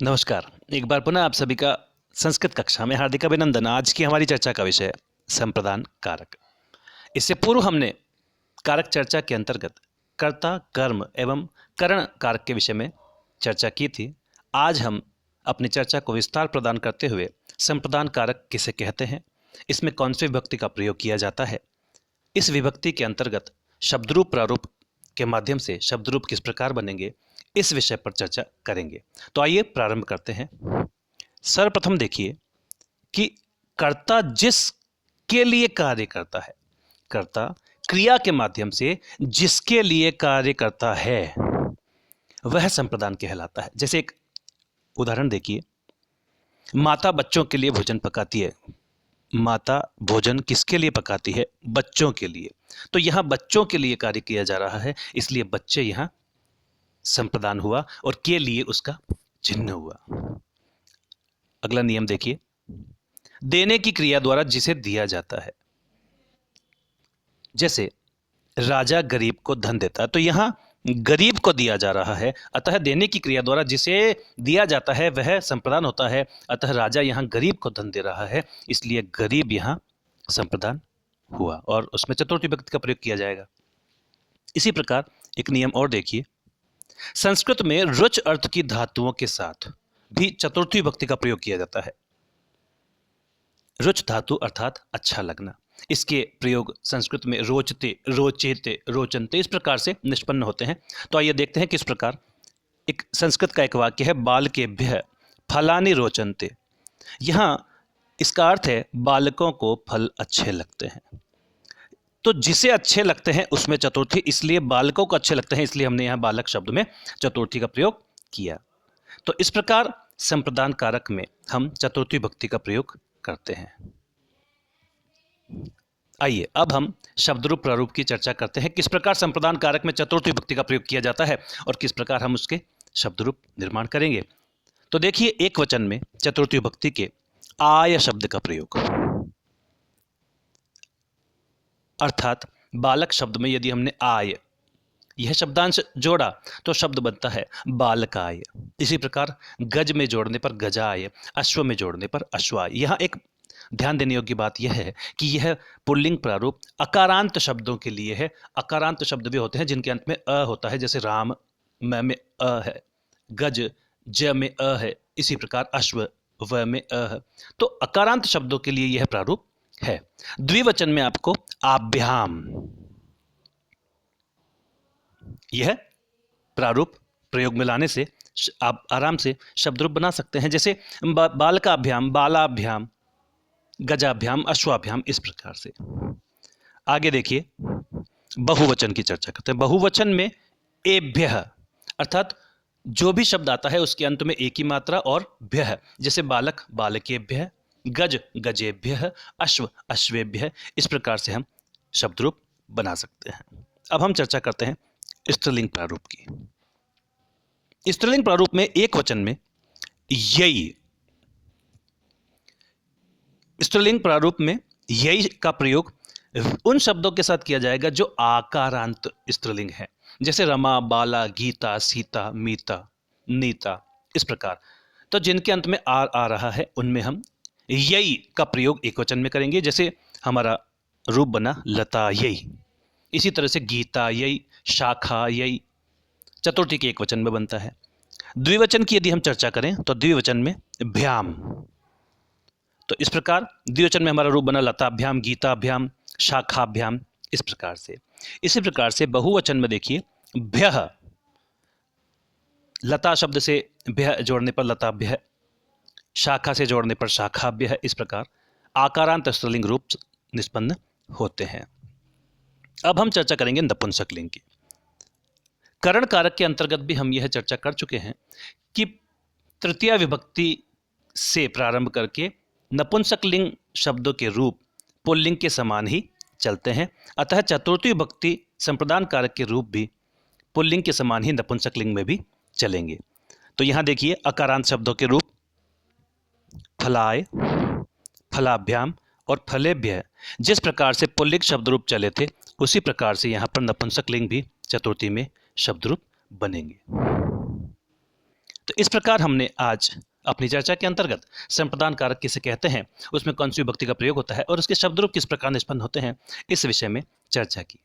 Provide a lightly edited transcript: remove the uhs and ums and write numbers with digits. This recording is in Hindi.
नमस्कार। एक बार पुनः आप सभी का संस्कृत कक्षा में हार्दिक अभिनंदन। आज की हमारी चर्चा का विषय है संप्रदान कारक। इससे पूर्व हमने कारक चर्चा के अंतर्गत कर्ता, कर्म एवं करण कारक के विषय में चर्चा की थी। आज हम अपनी चर्चा को विस्तार प्रदान करते हुए संप्रदान कारक किसे कहते हैं, इसमें कौन सी विभक्ति का प्रयोग किया जाता है, इस विभक्ति के अंतर्गत शब्दरूप प्रारूप के माध्यम से शब्दरूप किस प्रकार बनेंगे, इस विषय पर चर्चा करेंगे। तो आइए प्रारंभ करते हैं। सर्वप्रथम देखिए कि कर्ता जिसके लिए कार्य करता है, कर्ता क्रिया के माध्यम से जिसके लिए कार्य करता है वह संप्रदान कहलाता है। जैसे एक उदाहरण देखिए, माता बच्चों के लिए भोजन पकाती है। माता भोजन किसके लिए पकाती है? बच्चों के लिए। तो यहां बच्चों के लिए कार्य किया जा रहा है, इसलिए बच्चे यहां संप्रदान हुआ और के लिए उसका चिन्ह हुआ। अगला नियम देखिए, देने की क्रिया द्वारा जिसे दिया जाता है। जैसे राजा गरीब को धन देता है, तो यहां गरीब को दिया जा रहा है, अतः देने की क्रिया द्वारा जिसे दिया जाता है वह संप्रदान होता है। अतः राजा यहां गरीब को धन दे रहा है, इसलिए गरीब यहां संप्रदान हुआ और उसमें चतुर्थी विभक्ति का प्रयोग किया जाएगा। इसी प्रकार एक नियम और देखिए, संस्कृत में रुच अर्थ की धातुओं के साथ भी चतुर्थी विभक्ति का प्रयोग किया जाता है। रुच धातु अर्थात अच्छा लगना, इसके प्रयोग संस्कृत में रोचते, रोचेते, रोचनते इस प्रकार से निष्पन्न होते हैं। तो आइए देखते हैं किस प्रकार। एक संस्कृत का एक वाक्य है, बालकेभ्यः फलानि रोचन्ते। यहां इसका अर्थ है बालकों को फल अच्छे लगते हैं। तो जिसे अच्छे लगते हैं उसमें चतुर्थी, इसलिए बालकों को अच्छे लगते हैं, इसलिए हमने यहां बालक शब्द में चतुर्थी का प्रयोग किया। तो इस प्रकार संप्रदान कारक में हम चतुर्थी विभक्ति का प्रयोग करते हैं। आइए अब हम शब्दरूप प्रारूप की चर्चा करते हैं, किस प्रकार संप्रदान कारक में चतुर्थी विभक्ति का प्रयोग किया जाता है और किस प्रकार हम उसके शब्दरूप निर्माण करेंगे। तो देखिए, एक वचन में चतुर्थी विभक्ति के आय शब्द का प्रयोग, अर्थात बालक शब्द में यदि हमने आय यह शब्दांश जोड़ा तो शब्द बनता है बालकाय। इसी प्रकार गज में जोड़ने पर गजाय, अश्व में जोड़ने पर अश्वाय। यहां एक ध्यान देने योग्य बात यह है कि यह पुल्लिंग प्रारूप अकारांत शब्दों के लिए है। अकारांत शब्द वे होते हैं जिनके अंत में अ होता है, जैसे राम म में अ है, गज ज में अ है, इसी प्रकार अश्व व में अ है। तो अकारांत शब्दों के लिए यह प्रारूप है। द्विवचन में आपको आभ्याम यह प्रारूप प्रयोग में लाने से आप आराम से शब्दरूप बना सकते हैं। जैसे बालकाभ्याम, बालाभ्याम, गजाभ्याम, अश्वाभ्याम, इस प्रकार से। आगे देखिए, बहुवचन की चर्चा करते हैं। बहुवचन में एभ्यः अर्थात जो भी शब्द आता है उसके अंत में एक ही मात्रा और भ्यः, जैसे बालक बालकेभ्यः, गज गजेभ्यः, अश्व अश्वेभ्यः, इस प्रकार से हम शब्दरूप बना सकते हैं। अब हम चर्चा करते हैं स्त्रीलिंग प्रारूप की। स्त्रीलिंग प्रारूप में एक वचन में यई, स्त्रीलिंग प्रारूप में यई का प्रयोग उन शब्दों के साथ किया जाएगा जो आकारांत स्त्रीलिंग है, जैसे रमा, बाला, गीता, सीता, मीता, नीता, इस प्रकार। तो जिनके अंत में आर आ रहा है उनमें हम यई का प्रयोग एक वचन में करेंगे, जैसे हमारा रूप बना लता यई। इसी तरह से गीता यई, शाखा यई, चतुर्थी के एक वचन में बनता है। द्विवचन की यदि हम चर्चा करें तो द्विवचन में भ्याम। तो इस प्रकार द्विवचन में हमारा रूप बना लताभ्याम, गीताभ्याम, शाखाभ्याम, इस प्रकार से। इसी प्रकार से बहुवचन में देखिए, भ्यः, लता शब्द से भ्यः जोड़ने पर लताभ्यः, शाखा से जोड़ने पर शाखाभ्यः, इस प्रकार आकारांत स्त्रीलिंग रूप निष्पन्न होते हैं। अब हम चर्चा करेंगे नपुंसक लिंग की। करण कारक के अंतर्गत भी हम यह चर्चा कर चुके हैं कि तृतीया विभक्ति से प्रारंभ करके नपुंसक लिंग शब्दों के रूप पुल्लिंग के समान ही चलते हैं, अतः चतुर्थी विभक्ति संप्रदान कारक के रूप भी पुल्लिंग के समान ही नपुंसक लिंग में भी चलेंगे। तो यहां देखिए, अकारांत शब्दों के रूप फलाय, फलाभ्याम और फलेभ्यः जिस प्रकार से पुल्लिंग शब्द रूप चले थे, उसी प्रकार से यहां पर नपुंसक लिंग भी चतुर्थी में शब्द रूप बनेंगे। तो इस प्रकार हमने आज अपनी चर्चा के अंतर्गत संप्रदान कारक किसे कहते हैं, उसमें कौन सी विभक्ति का प्रयोग होता है और उसके शब्द रूप किस प्रकार निष्पन्न होते हैं, इस विषय में चर्चा की।